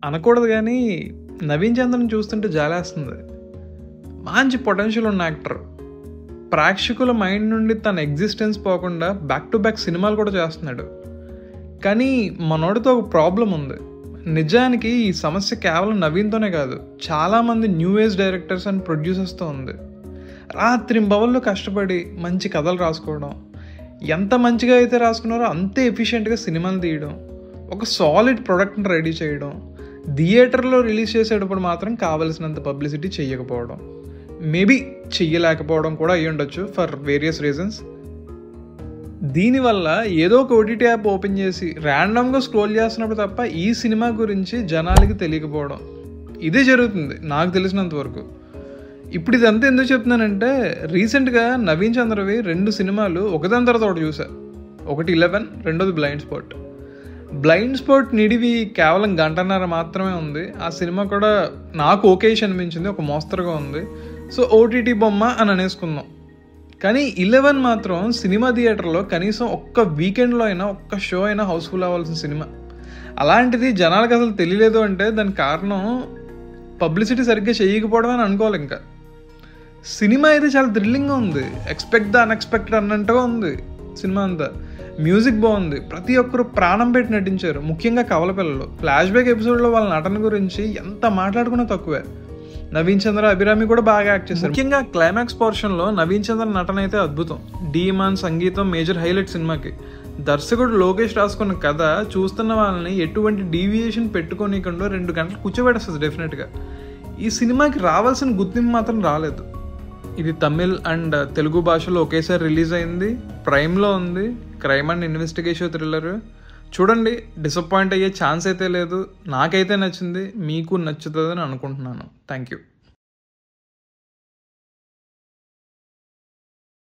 అనకూడదు కానీ నవీన్ చంద్రని చూస్తుంటే జాలేస్తుంది. మంచి పొటెన్షియల్ ఉన్న యాక్టర్. ప్రేక్షకుల మైండ్ నుండి తన ఎగ్జిస్టెన్స్ పోకుండా బ్యాక్ టు బ్యాక్ సినిమాలు కూడా చేస్తున్నాడు. కానీ మనోడితో ఒక ప్రాబ్లం ఉంది. నిజానికి ఈ సమస్య కేవలం నవీన్తోనే కాదు, చాలామంది న్యూ ఏజ్ డైరెక్టర్స్ అండ్ ప్రొడ్యూసర్స్తో ఉంది. రాత్రింబవళ్ళు కష్టపడి మంచి కథలు రాసుకోవడం, ఎంత మంచిగా అయితే రాసుకున్నారో అంతే ఎఫిషియెంట్గా సినిమాలు తీయడం, ఒక సాలిడ్ ప్రొడక్ట్ని రెడీ చేయడం, థియేటర్లో రిలీజ్ చేసేటప్పుడు మాత్రం కావలసినంత పబ్లిసిటీ చేయకపోవడం, మేబీ చెయ్యలేకపోవడం కూడా అయ్యి ఉండొచ్చు ఫర్ వేరియస్ రీజన్స్. దీనివల్ల ఏదో ఒక ఓటీటీ యాప్ ఓపెన్ చేసి ర్యాండమ్గా స్క్రోల్ చేస్తున్నప్పుడు తప్ప ఈ సినిమా గురించి జనాలకి తెలియకపోవడం, ఇదే జరుగుతుంది నాకు తెలిసినంత వరకు. ఇప్పుడు ఇదంతా ఎందుకు చెప్తున్నానంటే, రీసెంట్గా నవీన్ చంద్రవి 2 సినిమాలు ఒకదాని తర్వాత ఒకటి చూసా. ఒకటి 11, రెండోది బ్లైండ్ స్పాట్. బ్లైండ్ స్పాట్ నిడివి కేవలం 1.5 గంట మాత్రమే ఉంది. ఆ సినిమా కూడా నాకు ఓకేష్ అనిపించింది, ఒక మోస్తరుగా ఉంది. సో ఓటీటీ బొమ్మ అని అనేసుకుందాం. కానీ 11 మాత్రం సినిమా థియేటర్లో కనీసం ఒక్క వీకెండ్లో అయినా ఒక్క షో అయినా హౌస్ఫుల్ అవ్వాల్సిన సినిమా. అలాంటిది జనాలకు అసలు తెలియలేదు అంటే దానికి కారణం పబ్లిసిటీ సరిగ్గా చేయకపోవడం అని అనుకోవాలి. ఇంకా సినిమా అయితే చాలా థ్రిల్లింగ్గా ఉంది, ఎక్స్పెక్ట్ ద అన్ఎక్స్పెక్టెడ్ అన్నట్టుగా ఉంది సినిమా అంతా. మ్యూజిక్ బాగుంది, ప్రతి ఒక్కరు ప్రాణం పెట్టి నటించారు, ముఖ్యంగా కవల పిల్లలు. ఫ్లాష్ బ్యాక్ ఎపిసోడ్లో వాళ్ళ నటన గురించి ఎంత మాట్లాడుకున్నా తక్కువే. నవీన్ చంద్ర, అభిరామి కూడా బాగా యాక్ట్ చేశారు. ముఖ్యంగా క్లైమాక్స్ పోర్షన్లో నవీన్ చంద్ర నటన అయితే అద్భుతం. డీమాన్ సంగీతం మేజర్ హైలైట్ సినిమాకి. దర్శకుడు లోకేష్ రాసుకున్న కథ చూస్తున్న వాళ్ళని ఎటువంటి డీవియేషన్ పెట్టుకోనికుండా 2 గంటలు కూర్చోబెట్టేస్తుంది డెఫినెట్గా. ఈ సినిమాకి రావాల్సిన గుర్తింపు మాత్రం రాలేదు. ఇది తమిళ్ అండ్ తెలుగు భాషలో ఒకేసారి రిలీజ్ అయింది, ప్రైమ్లో ఉంది. Crime and investigation thriller. చూడండి, డిసప్పాయింట్ అయ్యే ఛాన్స్ అయితే లేదు. నాకైతే నచ్చింది, మీకు నచ్చుతుందని అనుకుంటున్నాను. Thank you.